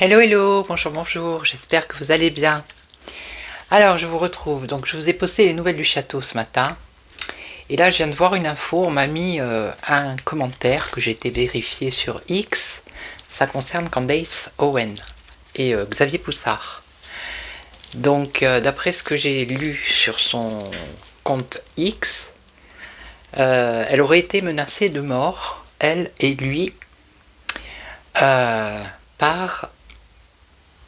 Hello hello, bonjour, j'espère que vous allez bien. Alors je vous retrouve, donc je vous ai posté les nouvelles du château ce matin. Et là je viens de voir une info, on m'a mis un commentaire que j'ai été vérifié sur X. Ça concerne Candace Owen et Xavier Poussard. Donc d'après ce que j'ai lu sur son compte X, elle aurait été menacée de mort, elle et lui, par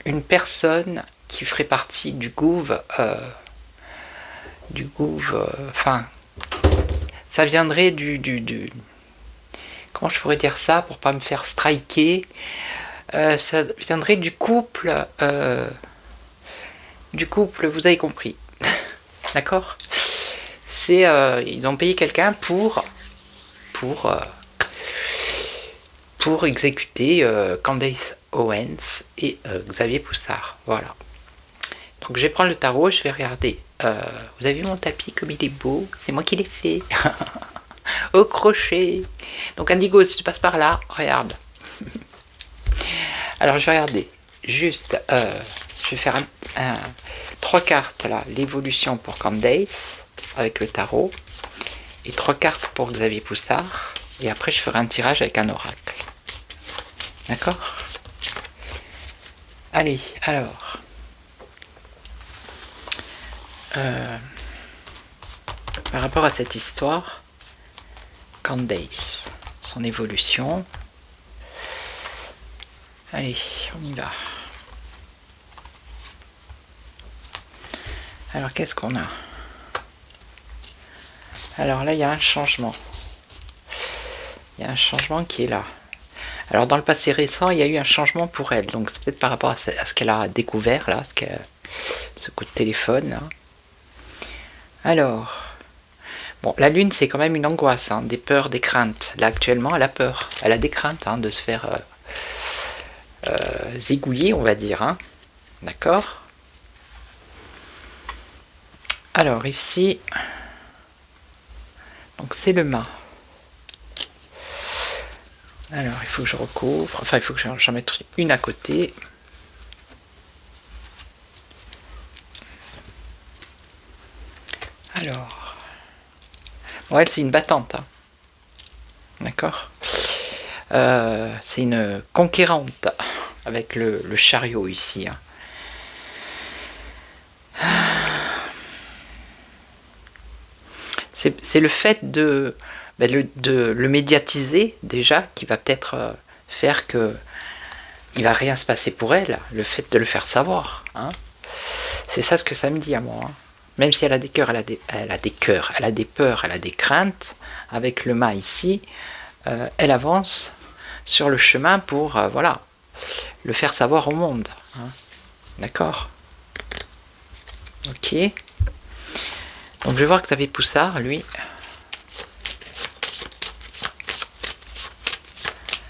une personne qui ferait partie du Gouv, enfin, ça viendrait du comment je pourrais dire ça pour pas me faire striker, ça viendrait du couple, vous avez compris, d'accord, c'est, ils ont payé quelqu'un pour exécuter Candace Owens et Xavier Poussard. Voilà. Donc je vais prendre le tarot, je vais regarder. Vous avez vu mon tapis comme il est beau? C'est moi qui l'ai fait. Au crochet. Donc Indigo, si tu passes par là, regarde. Alors je vais regarder. Juste, je vais faire 3 cartes là. L'évolution pour Candace avec le tarot. Et 3 cartes pour Xavier Poussard. Et après je ferai un tirage avec un oracle. D'accord? Allez, alors. Par rapport à cette histoire, Candace, son évolution. Allez, on y va. Alors, qu'est-ce qu'on a? Alors là, il y a un changement. Il y a un changement qui est là. Alors dans le passé récent, il y a eu un changement pour elle, donc c'est peut-être par rapport à ce qu'elle a découvert là, ce coup de téléphone là. Alors, bon, la lune c'est quand même une angoisse, hein, des peurs, des craintes. Là actuellement, elle a peur, elle a des craintes de se faire zigouiller, on va dire, hein. D'accord. Alors ici, donc c'est le mât. Alors, il faut que je recouvre, enfin, il faut que j'en mette une à côté. Alors, bon, elle, c'est une battante, hein. D'accord. C'est une conquérante, avec le chariot ici, hein. C'est le fait de le médiatiser déjà qui va peut-être faire que il va rien se passer pour elle, le fait de le faire savoir, hein. C'est ça ce que ça me dit à moi, hein. Même si elle a des cœurs, elle a des peurs, elle a des craintes, avec le mât ici, elle avance sur le chemin pour voilà, le faire savoir au monde, hein. D'accord. Ok. Donc je vais voir que Xavier Poussard, lui.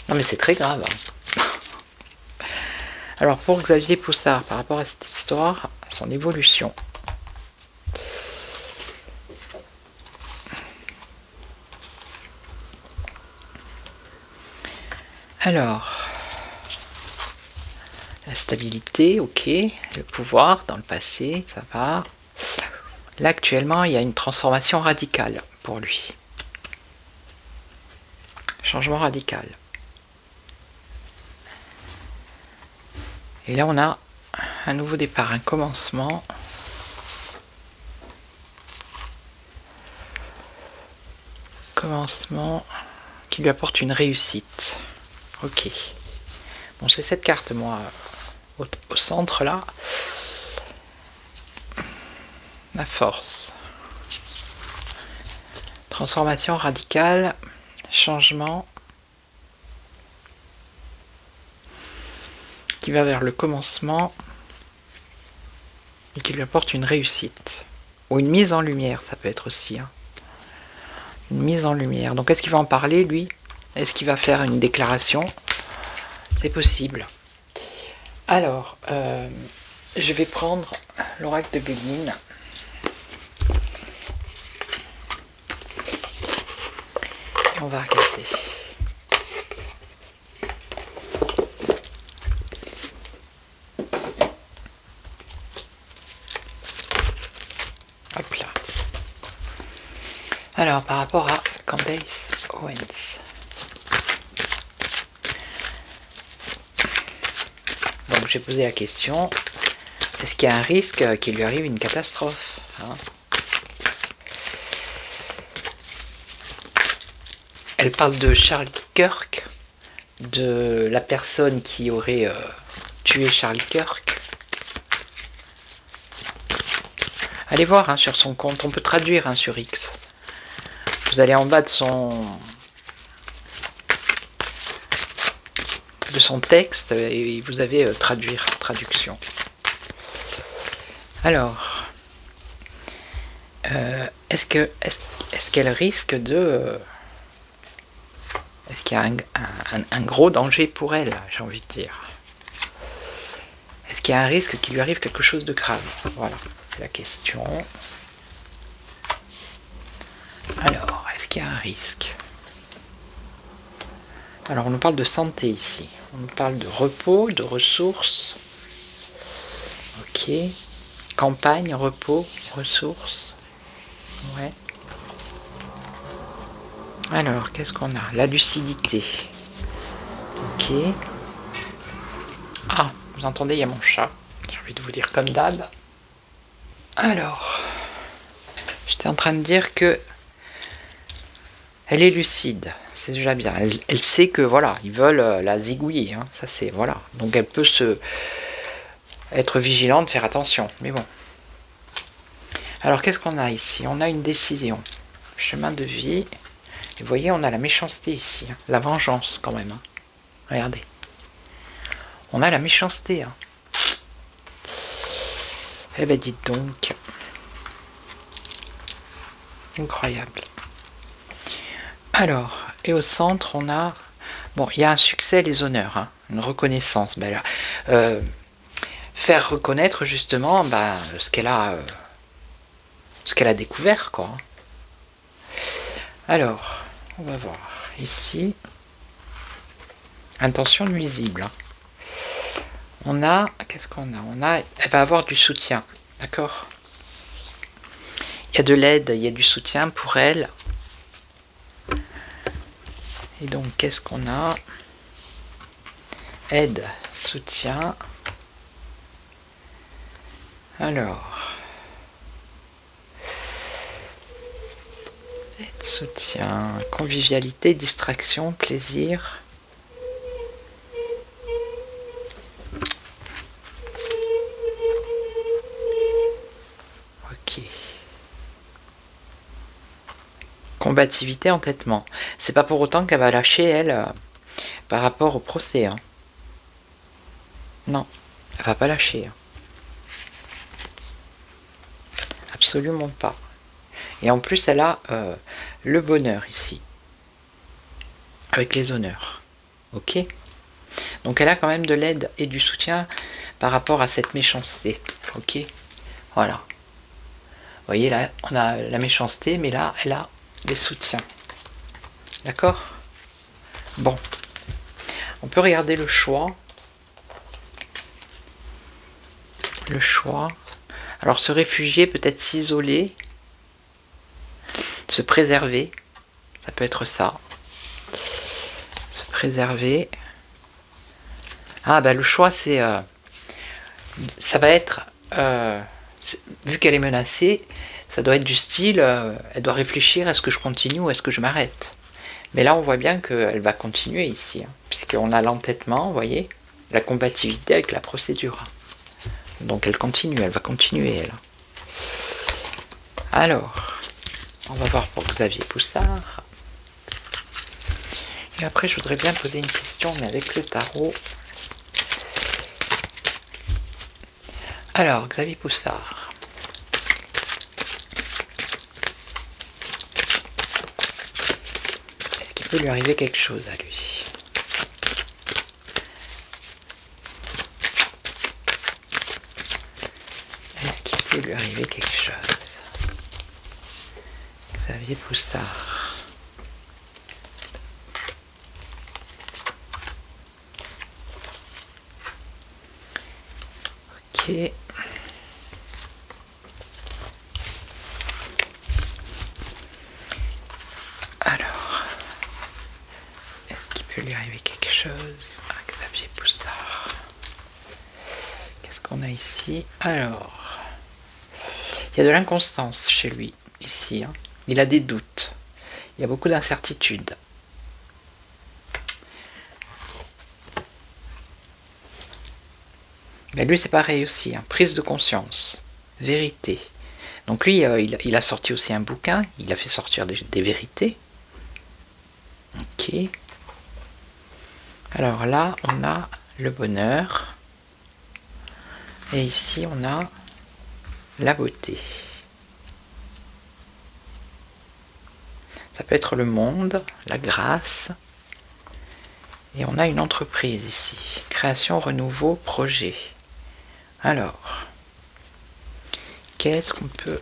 Non mais c'est très grave, hein. Alors pour Xavier Poussard, par rapport à cette histoire, son évolution. Alors, la stabilité, ok, le pouvoir dans le passé, ça va. Là actuellement, il y a une transformation radicale pour lui. Changement radical. Et là, on a un nouveau départ, un commencement. Commencement qui lui apporte une réussite. Ok. Bon, j'ai cette carte, moi, au centre, là. La force. Transformation radicale, changement qui va vers le commencement et qui lui apporte une réussite. Ou une mise en lumière, ça peut être aussi. Hein. Une mise en lumière. Donc est-ce qu'il va en parler, lui? Est-ce qu'il va faire une déclaration? C'est possible. Alors, je vais prendre l'oracle de Béline. Et on va regarder. Hop là. Alors, par rapport à Candace Owens. Donc, j'ai posé la question, est-ce qu'il y a un risque qu'il lui arrive une catastrophe, hein? Elle parle de Charlie Kirk, de la personne qui aurait tué Charlie Kirk. Allez voir hein, sur son compte, on peut traduire hein, sur X. Vous allez en bas de son texte et vous avez traduction. Alors, est-ce qu'elle risque de... Est-ce qu'il y a un gros danger pour elle, j'ai envie de dire? Est-ce qu'il y a un risque qu'il lui arrive quelque chose de grave? Voilà, c'est la question. Alors, est-ce qu'il y a un risque? Alors, on nous parle de santé ici. On nous parle de repos, de ressources. Ok. Campagne, repos, ressources. Ouais. Alors, qu'est-ce qu'on a? La lucidité. Ok. Ah, vous entendez, il y a mon chat. J'ai envie de vous dire comme d'hab. Alors, j'étais en train de dire que elle est lucide, c'est déjà bien. Elle sait que voilà, ils veulent la zigouiller, hein. Ça c'est voilà. Donc elle peut être vigilante, faire attention. Mais bon. Alors qu'est-ce qu'on a ici? On a une décision, chemin de vie. Et vous voyez, on a la méchanceté ici, hein. La vengeance quand même. Hein. Regardez, on a la méchanceté. Hein. Eh ben dites donc, incroyable. Alors, et au centre, on a... Bon, il y a un succès, les honneurs, hein, une reconnaissance. Ben là, faire reconnaître justement ce qu'elle a découvert, quoi. Alors, on va voir ici. Intention nuisible. Hein. On a... Qu'est-ce qu'on a? Elle va avoir du soutien, d'accord? Il y a de l'aide, il y a du soutien pour elle. Et donc, qu'est-ce qu'on a? Aide, soutien. Alors. Aide, soutien, convivialité, distraction, plaisir. Ok. Combativité, entêtement. C'est pas pour autant qu'elle va lâcher, elle, par rapport au procès. Hein. Non, elle va pas lâcher. Hein. Absolument pas. Et en plus, elle a le bonheur ici. Avec les honneurs. Ok? Donc elle a quand même de l'aide et du soutien par rapport à cette méchanceté. Ok? Voilà. Vous voyez, là, on a la méchanceté, mais là, elle a des soutiens. D'accord? Bon. On peut regarder le choix. Le choix. Alors, se réfugier, peut-être s'isoler. Se préserver. Ça peut être ça. Se préserver. Ah, bah, le choix, c'est... ça va être... vu qu'elle est menacée, ça doit être du style, elle doit réfléchir, est-ce que je continue ou est-ce que je m'arrête? Mais là, on voit bien qu'elle va continuer ici, hein, puisqu'on a l'entêtement, vous voyez, la combativité avec la procédure. Donc elle continue, elle va continuer, elle. Alors, on va voir pour Xavier Poussard. Et après, je voudrais bien poser une question, mais avec le tarot. Alors, Xavier Poussard. Est-ce qu'il peut lui arriver quelque chose à lui? Est-ce qu'il peut lui arriver quelque chose? Xavier Poussard. Ok. Alors, est-ce qu'il peut lui arriver quelque chose à Xavier Poussard? Qu'est-ce qu'on a ici? Alors, il y a de l'inconstance chez lui, ici. Hein. Il a des doutes. Il y a beaucoup d'incertitudes. Mais lui, c'est pareil aussi. Hein. Prise de conscience. Vérité. Donc lui, il a sorti aussi un bouquin. Il a fait sortir des vérités. Ok. Alors là, on a le bonheur. Et ici, on a la beauté. Ça peut être le monde, la grâce. Et on a une entreprise ici. Création, renouveau, projet. Alors, qu'est-ce qu'on peut...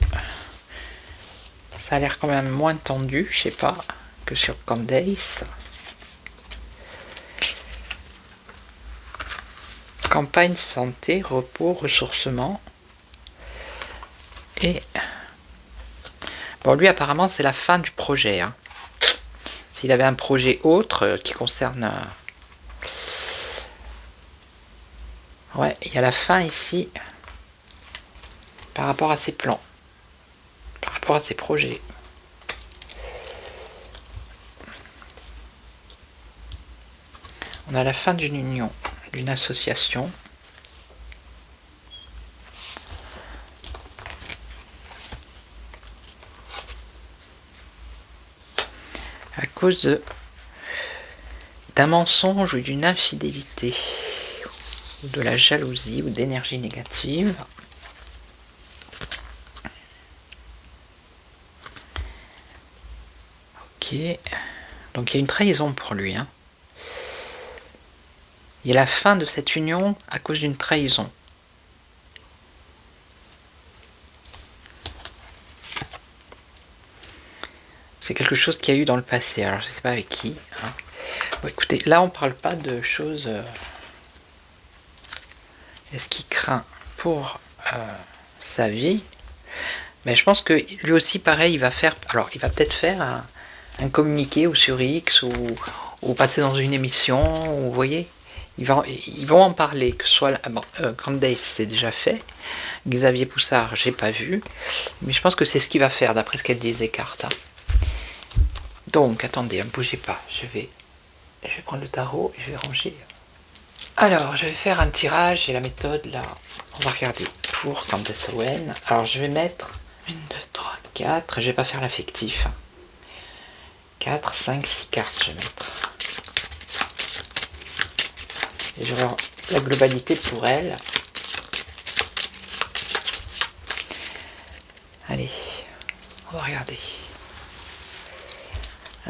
Ça a l'air quand même moins tendu, je sais pas, que sur Candace. Campagne santé, repos, ressourcement. Et... Bon, lui, apparemment, c'est la fin du projet. Hein. S'il avait un projet autre qui concerne... Ouais, il y a la fin ici par rapport à ses plans, par rapport à ses projets. On a la fin d'une union, d'une association. À cause d'un mensonge ou d'une infidélité, ou de la jalousie ou d'énergie négative. Ok, donc il y a une trahison pour lui. Hein. Il y a la fin de cette union à cause d'une trahison. C'est quelque chose qu'il y a eu dans le passé, alors je ne sais pas avec qui. Hein. Bon, écoutez, là on ne parle pas de choses... Est-ce qu'il craint pour sa vie? Mais je pense que lui aussi, pareil, il va faire... Alors, il va peut-être faire un communiqué ou sur X ou passer dans une émission, ou, vous voyez, ils vont en parler, que ce soit... Bon, Candace, c'est déjà fait. Xavier Poussard, j'ai pas vu. Mais je pense que c'est ce qu'il va faire, d'après ce qu'elle disent les cartes. Hein. Donc, attendez, ne bougez pas. Je vais prendre le tarot et je vais ranger... Alors, je vais faire un tirage et la méthode, là, on va regarder pour Candace Owen. Alors, je vais mettre 1, 2, 3, 4, je vais pas faire l'affectif. 4, 5, 6 cartes, je vais mettre. Et je vais voir la globalité pour elle. Allez, on va regarder.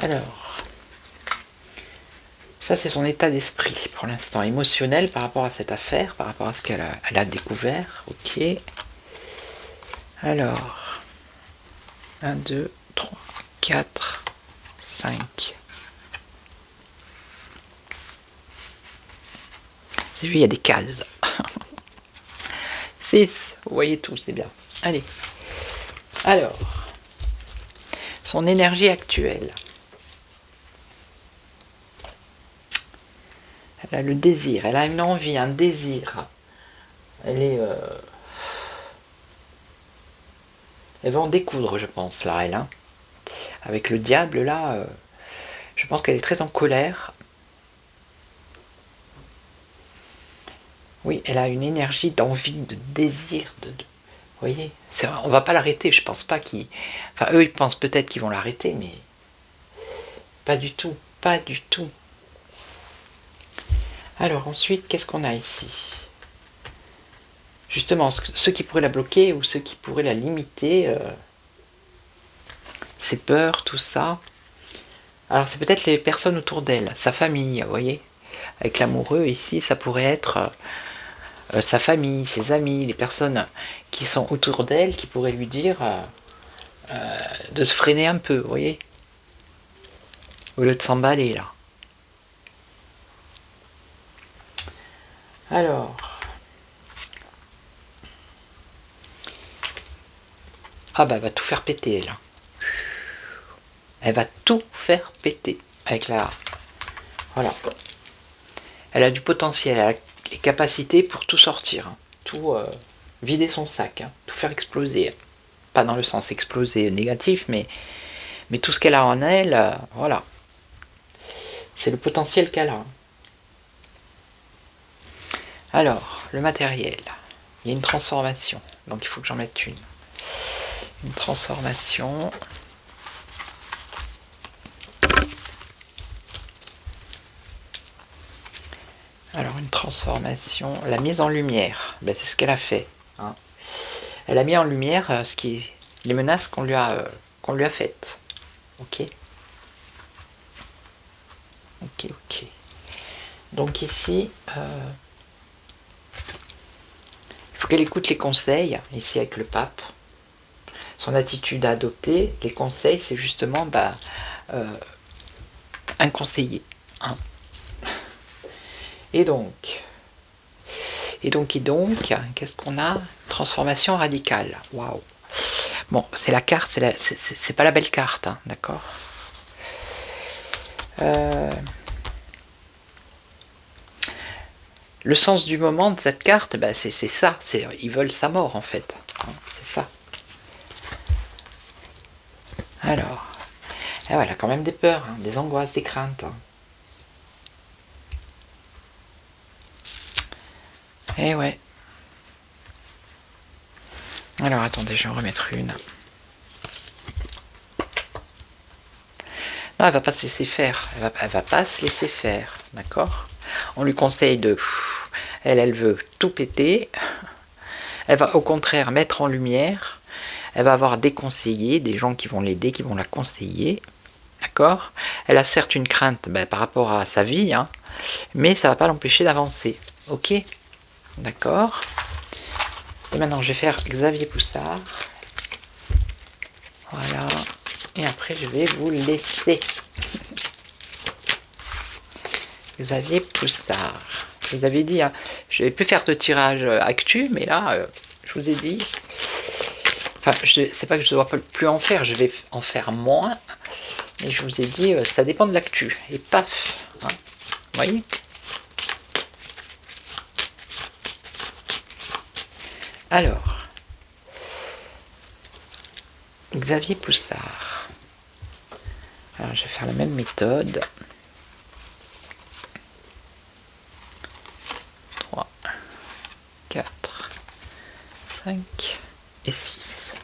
Alors... Ça, c'est son état d'esprit pour l'instant, émotionnel par rapport à cette affaire, par rapport à ce qu'elle a découvert. Ok. Alors, 1, 2, 3, 4, 5. Vous avez vu, il y a des cases. 6, vous voyez tout, c'est bien. Allez. Alors, son énergie actuelle. Elle a le désir, elle a une envie, un désir. Elle va en découdre, je pense, là, elle. Hein. Avec le diable, là, je pense qu'elle est très en colère. Oui, elle a une énergie d'envie, de désir. voyez, on va pas l'arrêter, je pense pas qu'ils... Enfin, eux, ils pensent peut-être qu'ils vont l'arrêter, mais pas du tout, pas du tout. Alors ensuite, qu'est-ce qu'on a ici? Justement, ceux qui pourraient la bloquer ou ceux qui pourraient la limiter, ses peurs, tout ça. Alors c'est peut-être les personnes autour d'elle, sa famille, vous voyez. Avec l'amoureux, ici, ça pourrait être sa famille, ses amis, les personnes qui sont autour d'elle, qui pourraient lui dire de se freiner un peu, vous voyez. Au lieu de s'emballer, là. Alors... Ah bah elle va tout faire péter, elle. Elle va tout faire péter. Avec la... Voilà. Elle a du potentiel, elle a les capacités pour tout sortir. Hein. Tout vider son sac, hein. Tout faire exploser. Pas dans le sens exploser négatif, mais tout ce qu'elle a en elle, voilà. C'est le potentiel qu'elle a. Alors, le matériel. Il y a une transformation. Donc il faut que j'en mette une. Une transformation. Alors une transformation. La mise en lumière. Ben, c'est ce qu'elle a fait. Hein. Elle a mis en lumière les menaces qu'on lui a faites. Ok. Ok, ok. Donc ici, il faut qu'elle écoute les conseils, ici avec le pape. Son attitude à adopter, les conseils, c'est justement un conseiller. Hein. Et donc, qu'est-ce qu'on a? Transformation radicale. Waouh. Bon, c'est la carte, c'est pas la belle carte, hein, d'accord. Le sens du moment de cette carte, bah, c'est ça. Ils veulent sa mort, en fait. Hein, c'est ça. Alors, elle a quand même des peurs, hein, des angoisses, des craintes. Hein. Eh ouais. Alors, attendez, je vais en remettre une. Non, elle va pas se laisser faire. Elle va pas se laisser faire, d'accord. On lui conseille de... Elle veut tout péter. Elle va au contraire mettre en lumière. Elle va avoir des conseillers, des gens qui vont l'aider, qui vont la conseiller. D'accord. Elle a certes une crainte par rapport à sa vie, hein, mais ça ne va pas l'empêcher d'avancer. Ok. D'accord. Et maintenant, je vais faire Xavier Poussard. Voilà. Et après, je vais vous laisser. Xavier Poussard. Je vous avais dit, hein, je vais plus faire de tirage actu, mais là, je vous ai dit... Enfin, c'est pas que je ne dois plus en faire, je vais en faire moins. Et je vous ai dit, ça dépend de l'actu. Et paf. Hein, vous voyez ? Alors, Xavier Poussard. Alors, je vais faire la même méthode. 3, 4, 5 et 6.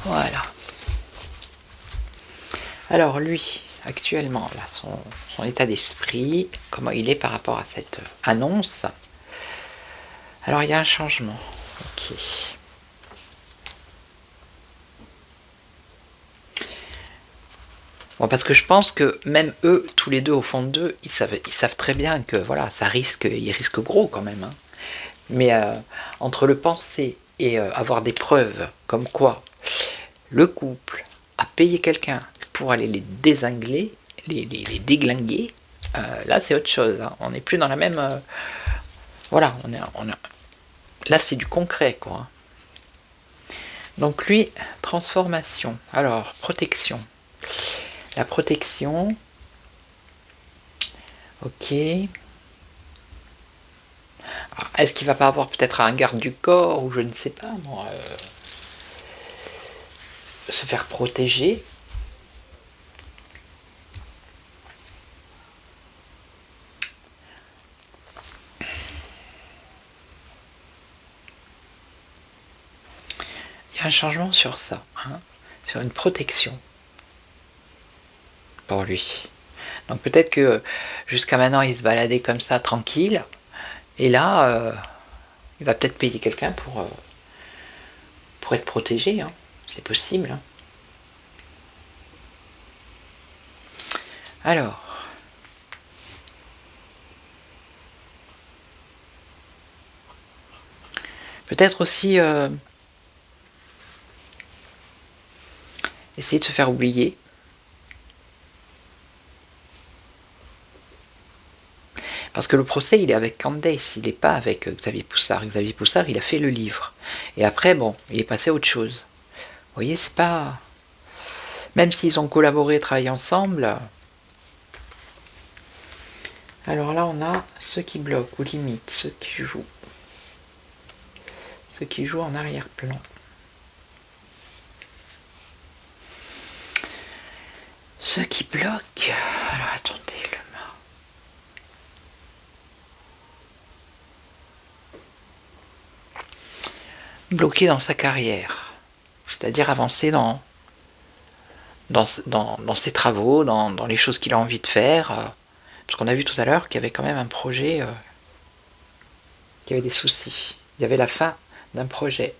Voilà. Alors, lui, actuellement, là, son état d'esprit, comment il est par rapport à cette annonce. Alors, il y a un changement. Ok. Bon, parce que je pense que même eux, tous les deux au fond d'eux, ils savent très bien que voilà, ils risquent gros quand même. Hein. Mais entre le penser et avoir des preuves comme quoi le couple a payé quelqu'un pour aller les désingler, les déglinguer, là c'est autre chose. Hein. On n'est plus dans la même... voilà, là c'est du concret quoi. Donc lui, transformation. Alors, protection. La protection. Ok. Est-ce qu'il va pas avoir peut-être un garde du corps ou je ne sais pas, moi, se faire protéger? y a un changement sur ça, hein, sur une protection pour lui. Donc peut-être que jusqu'à maintenant il se baladait comme ça tranquille, et là il va peut-être payer quelqu'un pour être protégé, hein. C'est possible. Hein. Alors, peut-être aussi essayer de se faire oublier. Parce que le procès, il est avec Candace, il n'est pas avec Xavier Poussard. Xavier Poussard, il a fait le livre. Et après, bon, il est passé à autre chose. Vous voyez, c'est pas... Même s'ils ont collaboré, travaillé ensemble... Alors là, on a ceux qui bloquent, ou limite, ceux qui jouent. Ceux qui jouent en arrière-plan. Ceux qui bloquent... Alors, attendez, le mât. Bloqué dans sa carrière. C'est-à-dire avancer dans ses travaux, dans les choses qu'il a envie de faire. Parce qu'on a vu tout à l'heure qu'il y avait quand même un projet qui avait des soucis. Il y avait la fin d'un projet.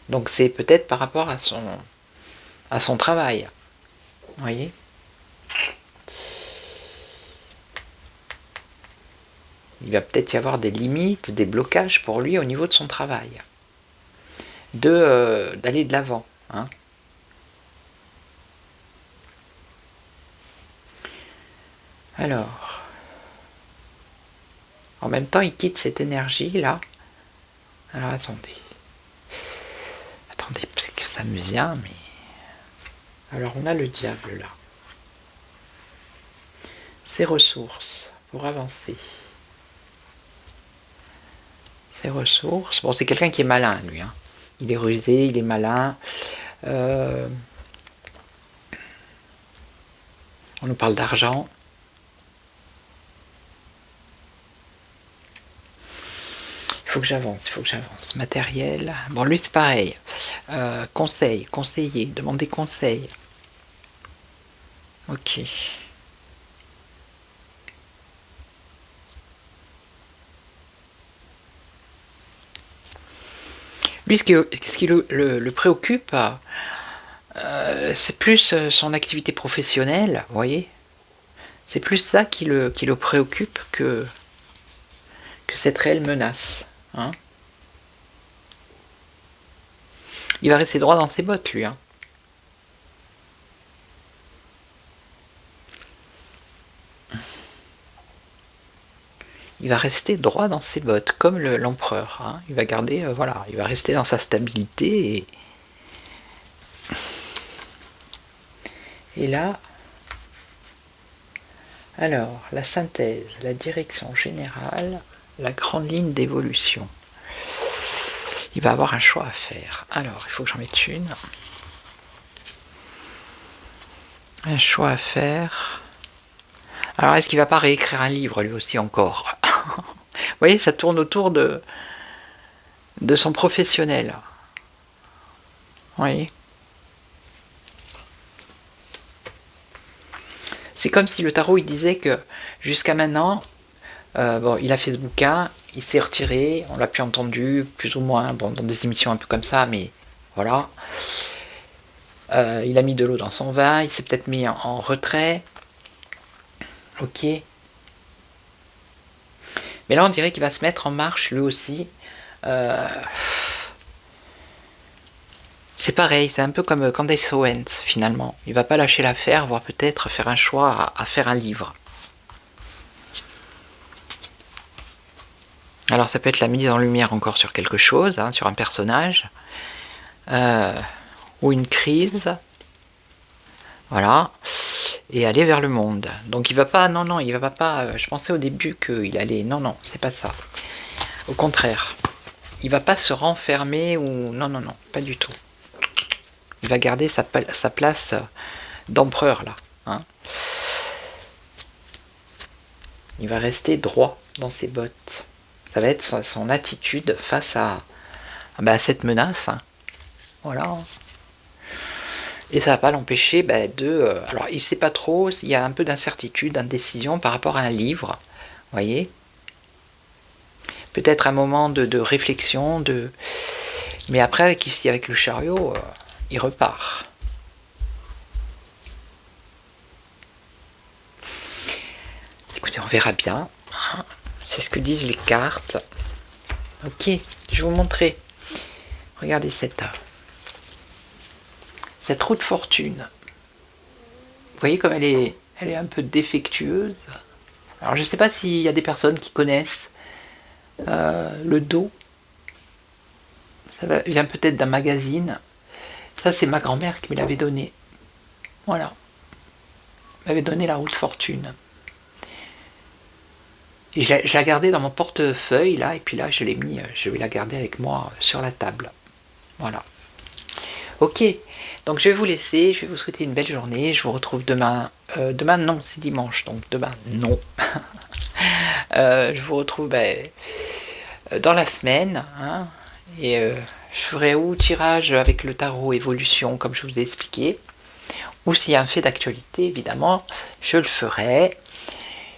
Donc c'est peut-être par rapport à son travail. Vous voyez ? Il va peut-être y avoir des limites, des blocages pour lui au niveau de son travail. D'aller de l'avant. Hein. Alors, en même temps, il quitte cette énergie-là. Alors, attendez. Attendez, c'est que ça me vient, mais... Alors, on a le diable, là. Ses ressources pour avancer. Ses ressources... Bon, c'est quelqu'un qui est malin, lui. Hein. Il est rusé, il est malin. On nous parle d'argent. Il faut que j'avance. Matériel. Bon, lui, c'est pareil. Conseiller, demander conseil. Ok. Lui, ce qui le préoccupe, c'est plus son activité professionnelle, vous voyez. C'est plus ça qui le préoccupe que cette réelle menace. Hein. Il va rester droit dans ses bottes, lui. Hein. Il va rester droit dans ses bottes, comme l'empereur. Hein. Il va garder, voilà, il va rester dans sa stabilité. Et là, alors, la synthèse, la direction générale, la grande ligne d'évolution. Il va avoir un choix à faire. Alors, il faut que j'en mette une. Un choix à faire. Alors, est-ce qu'il va pas réécrire un livre, lui aussi, encore? Vous voyez, ça tourne autour de son professionnel. Vous voyez? C'est comme si le tarot, il disait que jusqu'à maintenant, bon, il a fait ce bouquin, il s'est retiré, on l'a plus entendu, plus ou moins, bon, dans des émissions un peu comme ça, mais voilà. Il a mis de l'eau dans son vin, il s'est peut-être mis en retrait. Ok. Mais là, on dirait qu'il va se mettre en marche, lui aussi. C'est pareil, c'est un peu comme Candace Owens, finalement. Il va pas lâcher l'affaire, voire peut-être faire un choix à faire un livre. Alors ça peut être la mise en lumière encore sur quelque chose, hein, sur un personnage, ou une crise, voilà, et aller vers le monde. Donc il va pas, non, il va pas, je pensais au début qu'il allait, non, c'est pas ça. Au contraire, il va pas se renfermer, ou non, pas du tout. Il va garder sa place d'empereur, là. Hein. Il va rester droit dans ses bottes. Ça va être son attitude face à cette menace. Hein. Voilà. Et ça va pas l'empêcher alors il sait pas trop, il y a un peu d'incertitude, d'indécision par rapport à un livre, vous voyez. Peut-être un moment de réflexion, mais après ici avec le chariot, il repart. Écoutez, on verra bien. C'est ce que disent les cartes. Ok, je vais vous montrer. Regardez cette roue de fortune. Vous voyez comme elle est un peu défectueuse. Alors je ne sais pas s'il y a des personnes qui connaissent le dos. Ça vient peut-être d'un magazine. Ça c'est ma grand-mère qui me l'avait donné. Voilà. Elle m'avait donné la roue de fortune. Et je la gardais dans mon portefeuille là, et puis là je l'ai mis, je vais la garder avec moi sur la table. Voilà. Ok, donc je vais vous laisser, je vais vous souhaiter une belle journée, je vous retrouve demain. Demain non, c'est dimanche, donc demain non. Je vous retrouve dans la semaine, hein, et je ferai ou tirage avec le tarot évolution comme je vous ai expliqué, ou s'il y a un fait d'actualité évidemment, je le ferai.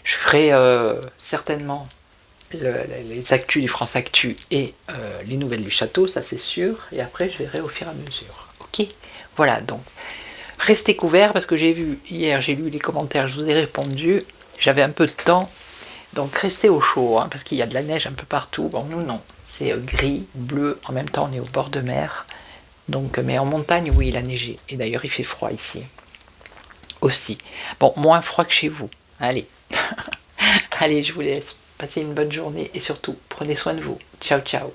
Je ferai certainement les actus du France Actu et les nouvelles du château, ça c'est sûr, et après je verrai au fur et à mesure. Ok, voilà, donc restez couverts parce que j'ai vu hier, j'ai lu les commentaires, je vous ai répondu, j'avais un peu de temps, donc restez au chaud, hein, parce qu'il y a de la neige un peu partout. Bon, nous non, c'est gris, bleu, en même temps on est au bord de mer, donc, mais en montagne oui il a neigé, et d'ailleurs il fait froid ici aussi. Bon, moins froid que chez vous, allez. Allez, je vous laisse. Passez une bonne journée et surtout, prenez soin de vous. Ciao, ciao.